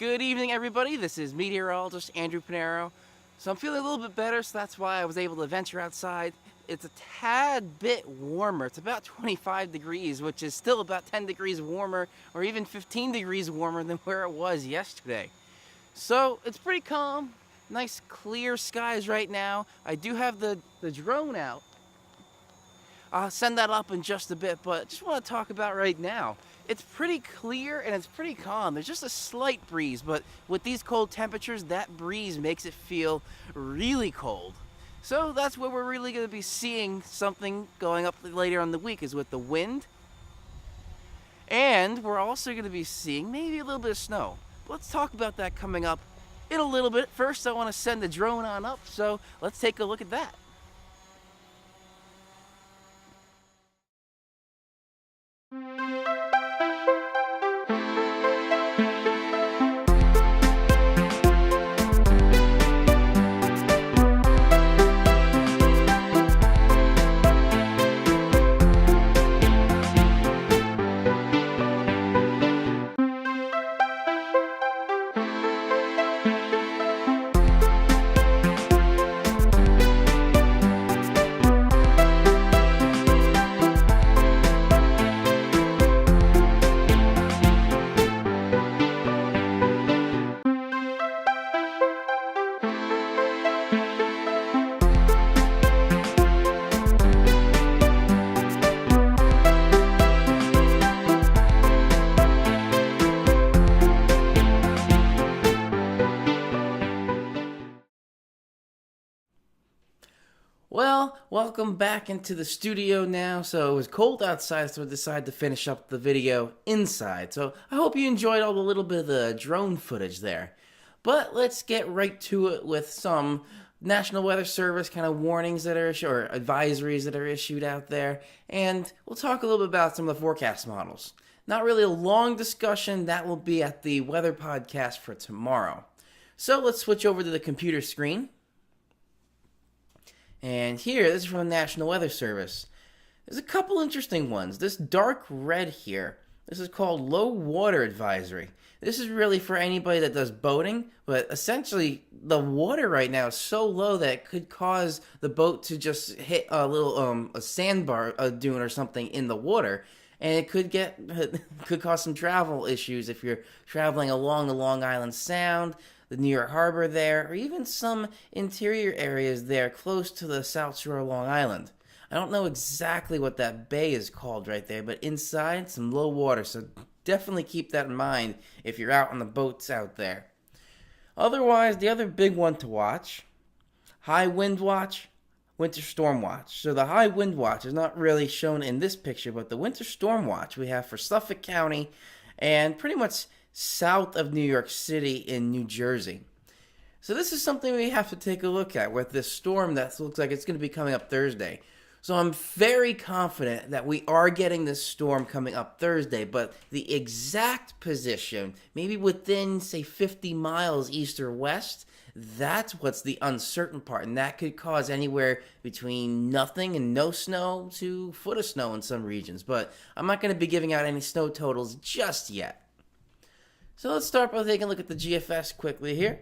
Good evening, everybody. This is meteorologist Andrew Pinero. So I'm feeling a little bit better, so that's why I was able to venture outside. It's a tad bit warmer. It's about 25 degrees, which is still about 10 degrees warmer, or even 15 degrees warmer than where it was yesterday. So it's pretty calm. Nice clear skies right now. I do have the drone out. I'll send that up in just a bit, but just want to talk about right now. It's pretty clear and it's pretty calm. There's just a slight breeze, but with these cold temperatures, that breeze makes it feel really cold. So that's where we're really going to be seeing something going up later on the week is with the wind. And we're also going to be seeing maybe a little bit of snow. Let's talk about that coming up in a little bit. First, I want to send the drone on up, so let's take a look at that. Well, welcome back into the studio now. So it was cold outside, so I decided to finish up the video inside. So I hope you enjoyed all the little bit of the drone footage there. But let's get right to it with some National Weather Service kind of warnings that are issued, or advisories that are issued out there. And we'll talk a little bit about some of the forecast models. Not really a long discussion, that will be at the weather podcast for tomorrow. So let's switch over to the computer screen. And here, this is from the National Weather Service. There's a couple interesting ones. This dark red here, this is called low water advisory. This is really for anybody that does boating, but essentially the water right now is so low that it could cause the boat to just hit a little a sandbar, a dune or something in the water, and it could cause some travel issues if you're traveling along the Long Island Sound, the New York Harbor there, or even some interior areas there close to the South Shore of Long Island. I don't know exactly what that bay is called right there, but inside, some low water, so definitely keep that in mind if you're out on the boats out there. Otherwise, the other big one to watch, high wind watch, winter storm watch. So the high wind watch is not really shown in this picture, but the winter storm watch we have for Suffolk County and pretty much south of New York City in New Jersey. So this is something we have to take a look at with this storm that looks like it's going to be coming up Thursday. So I'm very confident that we are getting this storm coming up Thursday, but the exact position, maybe within, say, 50 miles east or west, that's what's the uncertain part, and that could cause anywhere between nothing and no snow to a foot of snow in some regions. But I'm not going to be giving out any snow totals just yet. So let's start by taking a look at the GFS quickly here.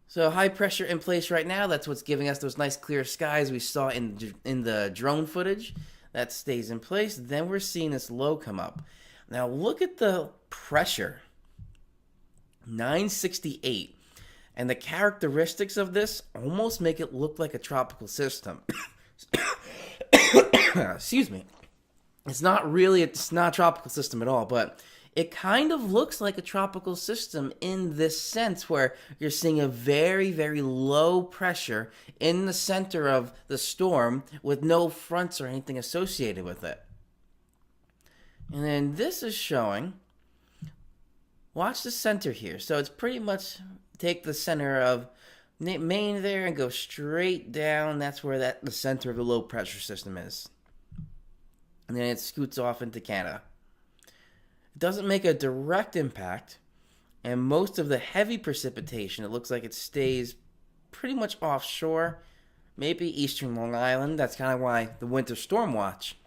So high pressure in place right now. That's what's giving us those nice clear skies we saw in the drone footage. That stays in place. Then we're seeing this low come up. Now look at the pressure. 968. And the characteristics of this almost make it look like a tropical system. Excuse me. It's not a tropical system at all, but it kind of looks like a tropical system in this sense where you're seeing a very, very low pressure in the center of the storm with no fronts or anything associated with it. And then this is showing, watch the center here. So it's pretty much take the center of Maine there and go straight down. That's where the center of the low pressure system is. And then it scoots off into Canada. It doesn't make a direct impact, and most of the heavy precipitation, it looks like it stays pretty much offshore, maybe eastern Long Island. That's kind of why the winter storm watch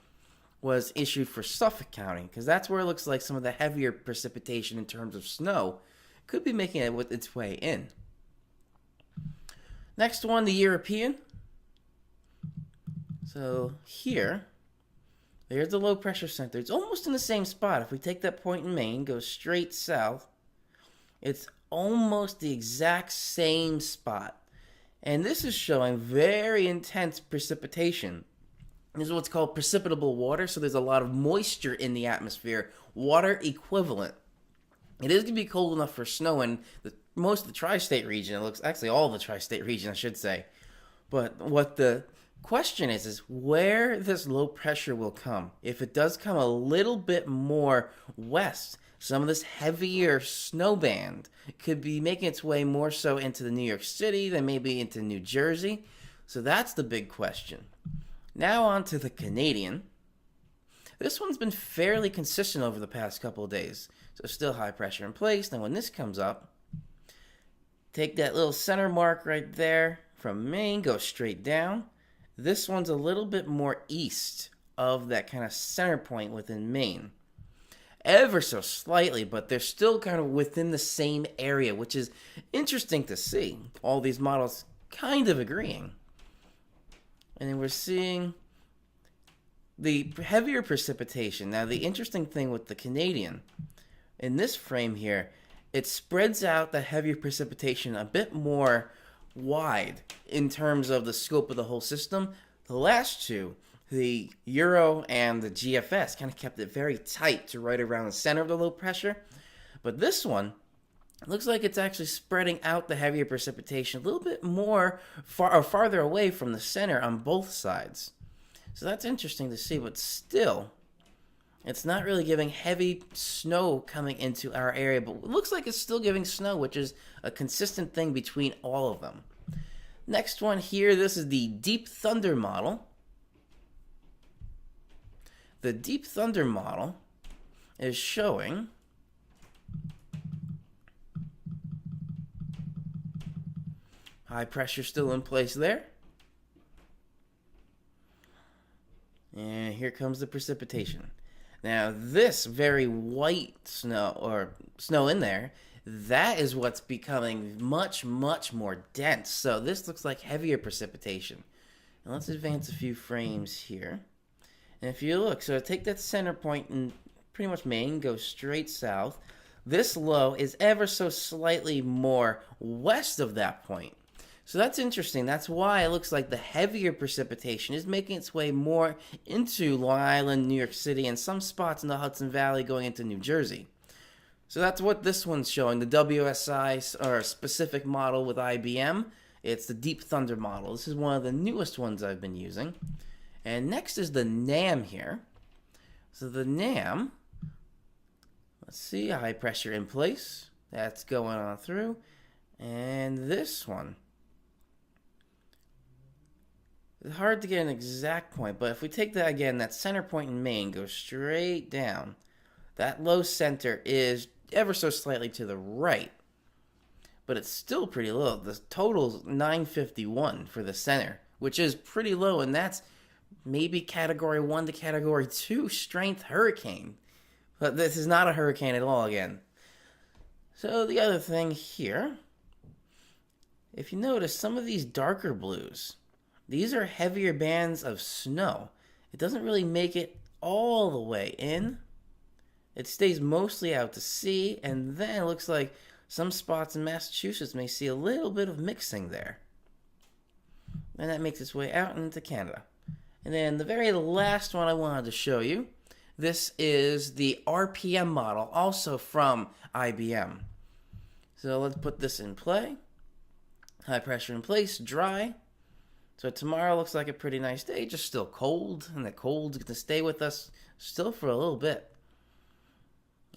was issued for Suffolk County, because that's where it looks like some of the heavier precipitation in terms of snow could be making it with its way in. Next one, the European. So here, there's the low pressure center. It's almost in the same spot. If we take that point in Maine, go straight south, it's almost the exact same spot. And this is showing very intense precipitation. This is what's called precipitable water, so there's a lot of moisture in the atmosphere, water equivalent. It is going to be cold enough for snow in most of the tri-state region. It looks, actually all the tri-state region, I should say. But what the question is where this low pressure will come. If it does come a little bit more west, some of this heavier snow band could be making its way more so into the New York City than maybe into New Jersey. So that's the big question. Now on to the Canadian. This one's been fairly consistent over the past couple of days. So still high pressure in place. Now when this comes up, take that little center mark right there from Maine, go straight down. This one's a little bit more east of that kind of center point within Maine. Ever so slightly, but they're still kind of within the same area, which is interesting to see. All these models kind of agreeing. And then we're seeing the heavier precipitation. Now, the interesting thing with the Canadian, in this frame here, it spreads out the heavier precipitation a bit more wide in terms of the scope of the whole system. The last two, the Euro and the GFS, kind of kept it very tight to right around the center of the low pressure. But this one looks like it's actually spreading out the heavier precipitation a little bit more farther away from the center on both sides. So that's interesting to see, but still, it's not really giving heavy snow coming into our area, but it looks like it's still giving snow, which is a consistent thing between all of them. Next one here, this is the Deep Thunder model. The Deep Thunder model is showing high pressure still in place there. And here comes the precipitation. Now, this very white snow, or snow in there, that is what's becoming much, much more dense. So this looks like heavier precipitation. Now let's advance a few frames here. And if you look, so take that center point in pretty much Maine, go straight south. This low is ever so slightly more west of that point. So that's interesting. That's why it looks like the heavier precipitation is making its way more into Long Island, New York City, and some spots in the Hudson Valley going into New Jersey. So that's what this one's showing, the WSI, or specific model with IBM. It's the Deep Thunder model. This is one of the newest ones I've been using. And next is the NAM here. So the NAM, let's see, high pressure in place. That's going on through. And this one, it's hard to get an exact point, but if we take that again, that center point in Maine, go straight down. That low center is ever so slightly to the right, but it's still pretty low. The total's 951 for the center, which is pretty low, and that's maybe category 1 to category 2 strength hurricane. But this is not a hurricane at all again. So the other thing here, if you notice, some of these darker blues, these are heavier bands of snow. It doesn't really make it all the way in. It stays mostly out to sea, and then it looks like some spots in Massachusetts may see a little bit of mixing there. And that makes its way out into Canada. And then the very last one I wanted to show you, this is the RPM model, also from IBM. So let's put this in play. High pressure in place, dry. So tomorrow looks like a pretty nice day, just still cold, and the cold's going to stay with us still for a little bit.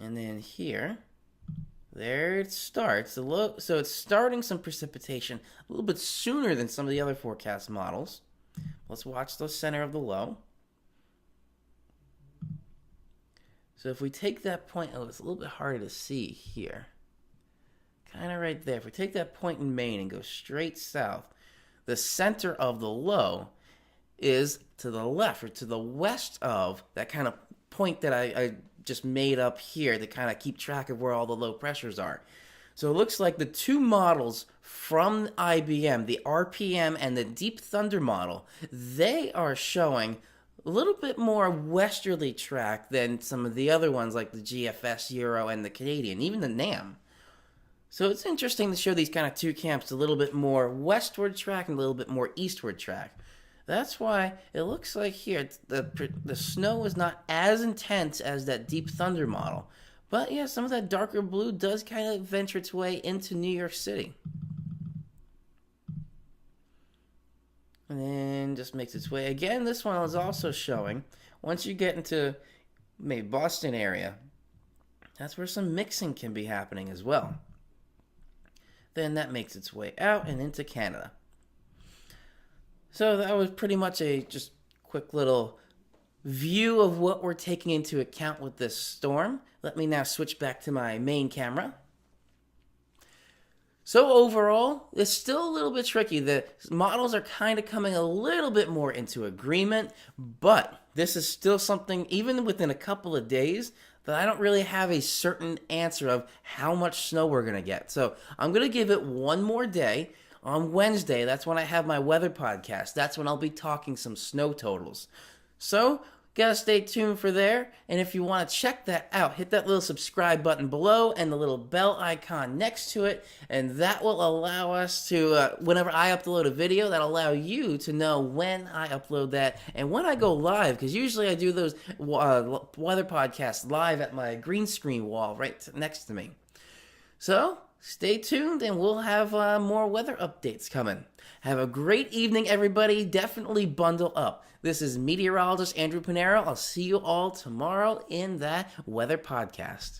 And then here, there it starts. So it's starting some precipitation a little bit sooner than some of the other forecast models. Let's watch the center of the low. So if we take that point, oh, it's a little bit harder to see here. Kind of right there. If we take that point in Maine and go straight south, the center of the low is to the left or to the west of that kind of point that I just made up here to kind of keep track of where all the low pressures are. So it looks like the two models from IBM, the RPM and the Deep Thunder model, they are showing a little bit more westerly track than some of the other ones like the GFS Euro and the Canadian, even the NAM. So it's interesting to show these kind of two camps a little bit more westward track and a little bit more eastward track. That's why it looks like here the snow is not as intense as that Deep Thunder model. But yeah, some of that darker blue does kind of venture its way into New York City. And then just makes its way. Again, this one is also showing, once you get into maybe Boston area, that's where some mixing can be happening as well. Then that makes its way out and into Canada. So that was pretty much a just quick little view of what we're taking into account with this storm. Let me now switch back to my main camera. So overall, it's still a little bit tricky. The models are kind of coming a little bit more into agreement, but this is still something, even within a couple of days, that I don't really have a certain answer of how much snow we're going to get. So I'm going to give it one more day. On Wednesday, that's when I have my weather podcast. That's when I'll be talking some snow totals. So, gotta stay tuned for there. And if you want to check that out, hit that little subscribe button below and the little bell icon next to it. And that will allow us to, whenever I upload a video, that'll allow you to know when I upload that and when I go live. Because usually I do those weather podcasts live at my green screen wall right next to me. So, stay tuned and we'll have more weather updates coming. Have a great evening, everybody. Definitely bundle up. This is meteorologist Andrew Panero. I'll see you all tomorrow in that weather podcast.